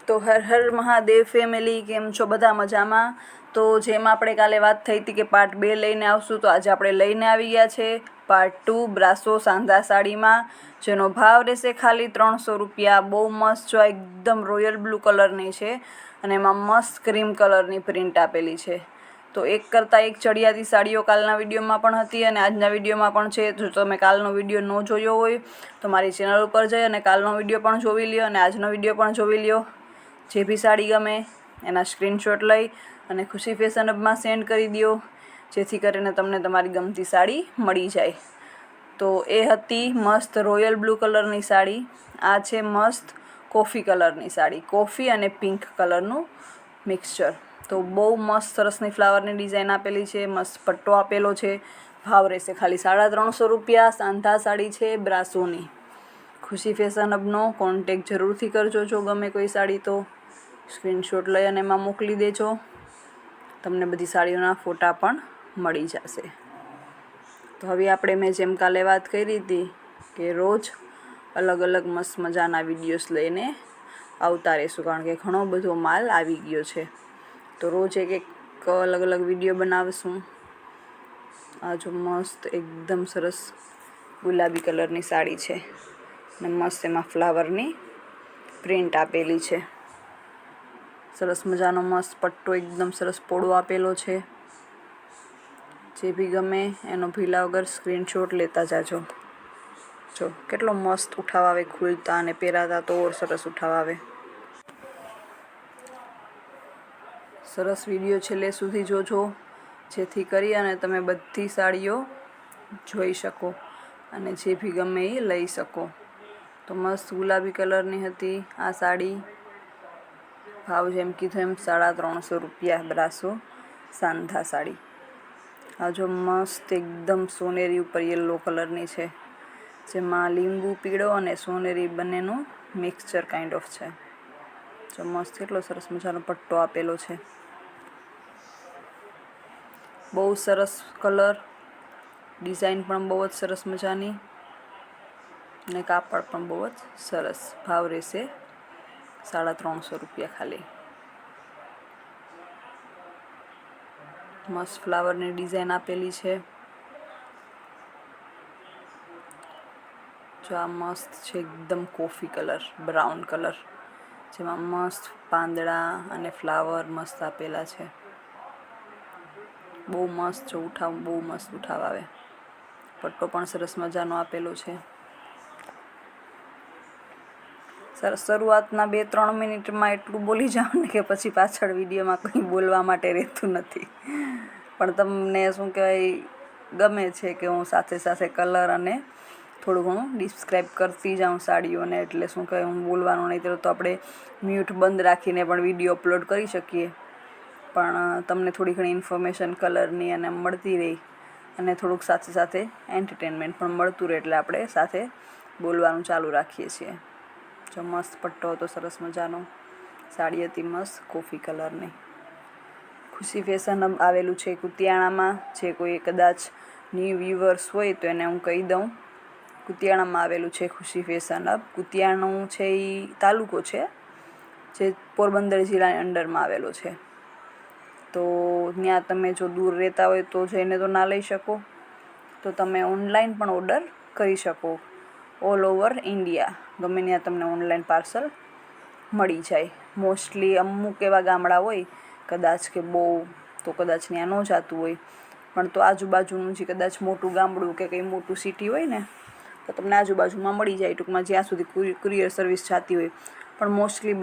તો હર હર મહાદેવ ફેમિલી, કેમ છો બધા? મજામાં? તો જેમ આપણે કાલે વાત થઈ હતી કે પાર્ટ 2 લઈને આવશું, તો આજે આપણે લઈને આવી ગયા છે પાર્ટ 2 બ્રાસો સાંધા સાડીમાં, જેનો ભાવ રહેશે ખાલી 300 રૂપિયા। બહુ મસ્ત, જો એકદમ રોયલ બ્લુ કલરની છે અને એમાં મસ્ત ક્રીમ કલરની પ્રિન્ટ આપેલી છે। તો એક કરતાં એક ચડિયાતી સાડીઓ કાલના વિડીયોમાં પણ હતી અને આજના વિડીયોમાં પણ છે। જો તમે કાલનો વિડીયો ન જોયો હોય તો મારી ચેનલ ઉપર જઈ અને કાલનો વિડીયો પણ જોઈ લ્યો અને આજનો વિડીયો પણ જોઈ લ્યો। જે બી સાડી ગમે એના સ્ક્રીનશોટ લઈ અને ખુશી ફેશન હબમાં સેન્ડ કરી દો, જેથી કરીને તમને તમારી ગમતી સાડી મળી જાય। તો એ હતી મસ્ત રોયલ બ્લુ કલરની સાડી। આ છે મસ્ત કોફી કલરની સાડી, કોફી અને પિંક કલરનું મિક્સચર। તો બહુ મસ્ત સરસની ફ્લાવરની ડિઝાઇન આપેલી છે, મસ્ત પટ્ટો આપેલો છે। ભાવ રહેશે ખાલી 350 રૂપિયા। સાંધા સાડી છે બ્રાસોની। ખુશી ફેશન હબનો કોન્ટેક જરૂરથી કરજો જો ગમે કોઈ સાડી તો સ્ક્રીનશોટ લઈ અને એમાં મોકલી દેજો, તમને બધી સાડીઓના ફોટા પણ મળી જશે। તો હવે આપણે મેં જેમ કાલે વાત કરી હતી કે રોજ અલગ અલગ મસ્ત મજાના વિડીયોઝ લઈને આવતા રહીશું, કારણ કે ઘણો બધો માલ આવી ગયો છે। તો રોજ એક અલગ અલગ વિડીયો બનાવશું। આ જો મસ્ત એકદમ સરસ ગુલાબી કલરની સાડી છે ને મસ્ત એમાં ફ્લાવરની પ્રિન્ટ આપેલી છે। સરસ મજાનો મસ્ત પટ્ટો એકદમ સરસ પોળો આપેલો છે। જે બી ગમે એનો ભીલા વગર સ્ક્રીનશોટ લેતા જાજો। જો કેટલો મસ્ત ઉઠાવ આવે, ખુલતા અને પહેરાતા તો ઓર સરસ ઉઠાવ આવે। સરસ વિડીયો છેલ્લે સુધી જોજો, જેથી કરી અને તમે બધી સાડીઓ જોઈ શકો અને જે બી ગમે એ લઈ શકો। તો મસ્ત ગુલાબી કલરની હતી આ સાડી। ભાવ જેમ કીધું એમ 350 રૂપિયા બ્રાસો સાંધા સાડી। આ જો મસ્ત એકદમ સોનેરી ઉપર યલો કલરની છે, જેમાં લીંબુ પીળો અને સોનેરી બંનેનું મિક્સચર કાઇન્ડ ઓફ છે। જો મસ્ત કેટલો સરસ મજાનો પટ્ટો આપેલો છે, બહુ સરસ કલર, ડિઝાઇન પણ બહુ જ સરસ મજાની અને કાપડ પણ બહુ જ સરસ। ભાવ રહેશે 350 રૂપિયા ખાલી। મસ્ત ફ્લાવરની ડિઝાઇન આપેલી છે। જો આ મસ્ત છે એકદમ કોફી કલર, બ્રાઉન કલર, જેમાં મસ્ત પાંદડા અને ફ્લાવર મસ્ત આપેલા છે। બહુ મસ્ત જો ઉઠાવ, બહુ મસ્ત ઉઠાવ આવે। પટ્ટો પણ સરસ મજાનો આપેલો છે। સરસ શરૂઆતના 2-3 મિનિટમાં એટલું બોલી જાઉં ને કે પછી પાછળ વિડીયોમાં કંઈ બોલવા માટે રહેતું નથી, પણ તમને શું કહેવાય ગમે છે કે હું સાથે સાથે કલર અને થોડું ઘણું ડિસ્ક્રાઈબ કરતી જાઉં સાડીઓને, એટલે શું કહેવાય હું બોલવાનું નહીં તો આપણે મ્યુટ બંધ રાખીને પણ વિડીયો અપલોડ કરી શકીએ, પણ તમને થોડી ઘણી ઇન્ફોર્મેશન કલરની અને મળતી રહી અને થોડુંક સાથે સાથે એન્ટરટેનમેન્ટ પણ મળતું રહે, એટલે આપણે સાથે બોલવાનું ચાલુ રાખીએ છીએ। જો મસ્ત પટ્ટો હતો સરસ મજાનો, સાડી હતી મસ્ત કોફી કલરની। ખુશી ફેશન હબ આવેલું છે કુતિયાણામાં। જે કોઈ કદાચ ન્યૂ વ્યુઅર્સ હોય તો એને હું કહી દઉં, કુતિયાણામાં આવેલું છે ખુશી ફેશન હબ। કુતિયાણું છે એ તાલુકો છે જે પોરબંદર જિલ્લાની અંડરમાં આવેલો છે। તો ત્યાં તમે જો દૂર રહેતા હોય તો જઈને તો ના લઈ શકો, તો તમે ઓનલાઈન પણ ઓર્ડર કરી શકો। ઓલ ઓવર ઇન્ડિયા ગમે ત્યાં તમને ઓનલાઈન પાર્સલ મળી જાય। મોસ્ટલી અમુક એવા ગામડા હોય કદાચ કે બહુ તો કદાચ ત્યાં ન જતું હોય, પણ તો આજુબાજુનું જે કદાચ મોટું ગામડું કે કંઈ મોટું સિટી હોય ને તો તમને આજુબાજુમાં મળી જાય, ટૂંકમાં જ્યાં સુધી કુરિયર સર્વિસ જતી હોય। પણ મોસ્ટલી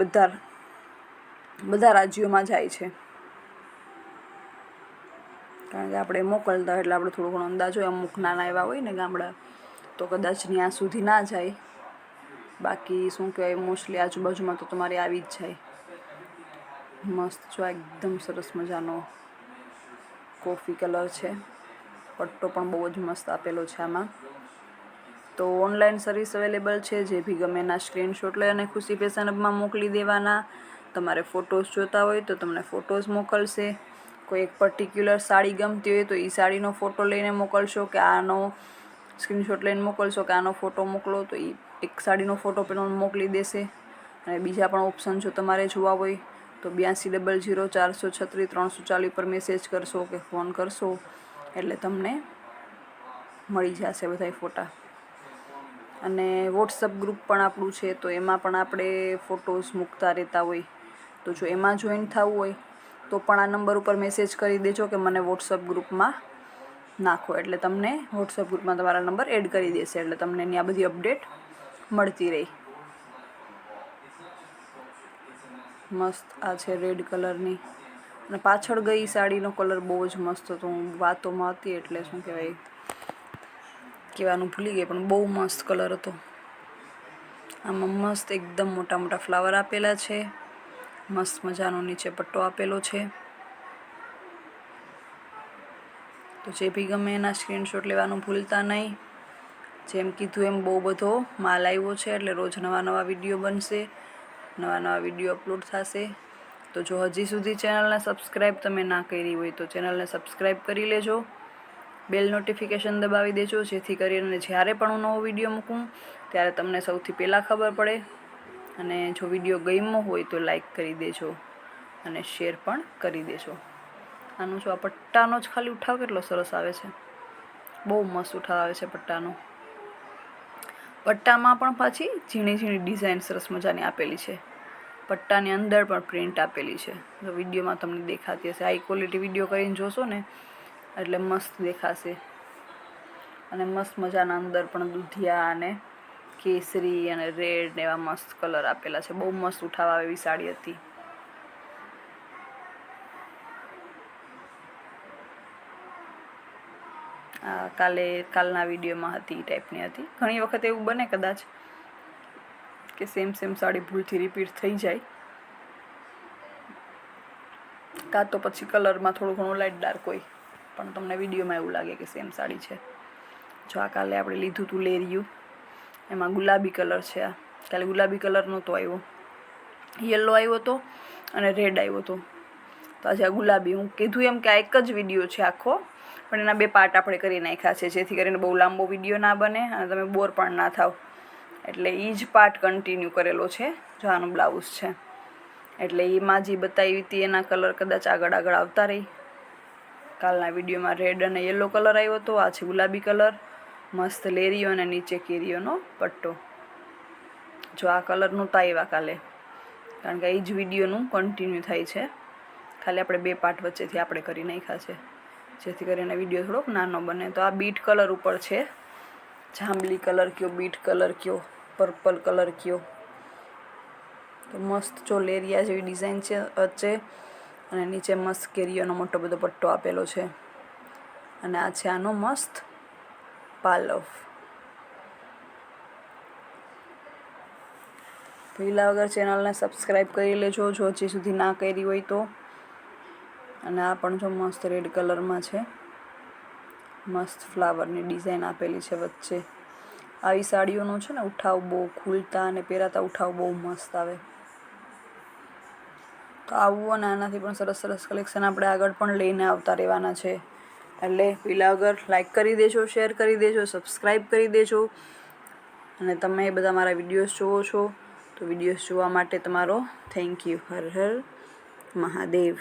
બધા રાજ્યોમાં જાય છે, કારણ કે આપણે મોકલતા હોય એટલે આપણે થોડો ઘણો અંદાજ હોય। અમુક નાના એવા હોય ને ગામડા તો કદાચ ત્યાં સુધી ના જાય, બાકી શું કહેવાય મોસ્ટલી આજુબાજુમાં તો તમારે આવી જ જાય। મસ્ત જો એકદમ સરસ મજાનો કોફી કલર છે, પટ્ટો પણ બહુ જ મસ્ત આપેલો છે આમાં। તો ઓનલાઈન સર્વિસ અવેલેબલ છે, જે બી ગમે એના સ્ક્રીનશોટ લઈ અને ખુશી ફેશન હબમાં મોકલી દેવાના। તમારે ફોટોઝ જોતા હોય તો તમને ફોટોઝ મોકલશે। કોઈ એક પર્ટિક્યુલર સાડી ગમતી હોય તો એ સાડીનો ફોટો લઈને મોકલશો કે આનો સ્ક્રીનશોટ લઈને મોકલશો કે આનો ફોટો મોકલો, તો એ એક સાડીનો ફોટો પણ મોકલી દેશે અને બીજા પણ ઓપ્શન જો તમારે જોવા હોય તો 8200 436 340 પર મેસેજ કરશો કે ફોન કરશો એટલે તમને મળી જશે બધાય ફોટા. અને વોટ્સઅપ ગ્રુપ પણ આપણું છે, તો એમાં પણ આપણે ફોટોઝ મૂકતા રહેતા હોય. તો જો એમાં જોઈન થવું હોય તો પણ આ નંબર ઉપર મેસેજ કરી દેજો કે મને વોટ્સઅપ ગ્રુપમાં નાખો, એટલે તમને વોટ્સઅપ ગ્રુપમાં તમારા નંબર એડ કરી દેશે, એટલે તમને એની આ બધી અપડેટ મળતી રહી. મસ્ત આ છે રેડ કલરની, અને પાછળ ગઈ સાડીનો કલર બહુ જ મસ્ત હતો. હું વાતોમાં હતી એટલે શું કહેવાય કહેવાનું ભૂલી ગઈ, પણ બહુ મસ્ત કલર હતો. આમાં મસ્ત એકદમ મોટા મોટા ફ્લાવર આપેલા છે, મસ્ત મજાનો નીચે પટ્ટો આપેલો છે. તો જે બી ગમે એના સ્ક્રીનશોટ લેવાનું ભૂલતા નહીં. જેમ કીધું એમ બહુ બધો માલ આવ્યો છે, એટલે રોજ નવા નવા વિડીયો બનશે, નવા નવા વિડીયો અપલોડ થશે. તો જો હજી સુધી ચેનલને સબસ્ક્રાઈબ તમે ના કરી હોય તો ચેનલને સબસ્ક્રાઈબ કરી લેજો, બેલ નોટિફિકેશન દબાવી દેજો, જેથી કરીને જ્યારે પણ હું નવો વિડીયો મૂકું ત્યારે તમને સૌથી પહેલાં ખબર પડે. અને જો વિડીયો ગમ્યો હોય તો લાઈક કરી દેજો અને શેર પણ કરી દેજો. આનો જો આ પટ્ટાનો જ ખાલી ઉઠાવ કેટલો સરસ આવે છે, બહુ મસ્ત ઉઠાવ આવે છે પટ્ટાનો. પટ્ટામાં પણ પાછી ઝીણી ઝીણી ડિઝાઇન સરસ મજાની આપેલી છે. પટ્ટાની અંદર પણ પ્રિન્ટ આપેલી છે, જો વિડીયોમાં તમને દેખાતી હશે. હાઈ ક્વોલિટી વિડીયો કરીને જોશો ને એટલે મસ્ત દેખાશે. અને મસ્ત મજાના અંદર પણ દુધિયા અને કેસરી અને રેડ ને એવા મસ્ત કલર આપેલા છે. બહુ મસ્ત ઉઠાવ આવે એવી સાડી હતી. કાલના વિડીયોમાં હતી એ ટાઈપની હતી. ઘણી વખત એવું બને કદાચ કે સેમ સાડી ભૂલથી રિપીટ થઈ જાય, કાં તો પછી કલરમાં થોડું ઘણું લાઇટ ડાર્ક હોય, પણ તમને વિડીયોમાં એવું લાગે કે સેમ સાડી છે. જો આ કાલે આપણે લીધું હતું લેરિયું, એમાં ગુલાબી કલર છે. આ કાલે ગુલાબી કલર નહોતો આવ્યો, યલો આવ્યો હતો અને રેડ આવ્યો હતો. તો આજે આ ગુલાબી, હું કીધું એમ કે આ એક જ વિડીયો છે આખો, પણ એના 2 પાર્ટ આપણે કરી નાખ્યા છે, જેથી કરીને બહુ લાંબો વિડીયો ના બને અને તમે બોર પણ ના થાવ. એટલે એ જ પાર્ટ કન્ટિન્યુ કરેલો છે. જો આનું બ્લાઉઝ છે, એટલે એમાં જે બતાવી હતી એના કલર કદાચ આગળ આવતા રહી. કાલના વિડીયોમાં રેડ અને યલો કલર આવ્યો હતો, આ છે ગુલાબી કલર, મસ્ત લેરીઓ અને નીચે કેરીઓનો પટ્ટો. જો આ કલર નહોતા આવ્યા કાલે, કારણ કે એ જ વિડીયોનું કન્ટિન્યુ થાય છે. ખાલી આપણે 2 પાર્ટ વચ્ચેથી આપણે કરી નાખ્યા છે, જેથી કરીને વિડીયો થોડોક નાનો બને. તો આ બીટ કલર ઉપર છે, જાંબલી કલર કયો, બીટ કલર કયો, પર્પલ કલર કયો. તો મસ્ત જો લેરિયા જેવી ડિઝાઇન છે વચ્ચે, અને નીચે મસ્ત કેરીઓનો મોટો બધો પટ્ટો આપેલો છે. અને આ છે આનો મસ્ત પાલવ. ભૂલ્યા વગર ચેનલને સબસ્ક્રાઈબ કરી લેજો જો હજી સુધી ના કરી હોય તો. અને આ પણ જો મસ્ત રેડ કલરમાં છે, મસ્ત ફ્લાવરની ડિઝાઇન આપેલી છે વચ્ચે. આવી સાડીઓનો છે ને ઉઠાવ બહુ ખુલતા અને પહેરાતા ઉઠાવ બહુ મસ્ત આવે. તો આવું અને આનાથી પણ સરસ કલેક્શન આપણે આગળ પણ લઈને આવતા રહેવાના છે. એટલે ભૂલ્યા વગર લાઈક કરી દેજો, શેર કરી દેજો, સબસ્ક્રાઈબ કરી દેજો. અને તમે બધા મારા વિડીયોઝ જોવો છો, તો વિડીયોઝ જોવા માટે તમારો થેન્ક યુ. હર હર મહાદેવ.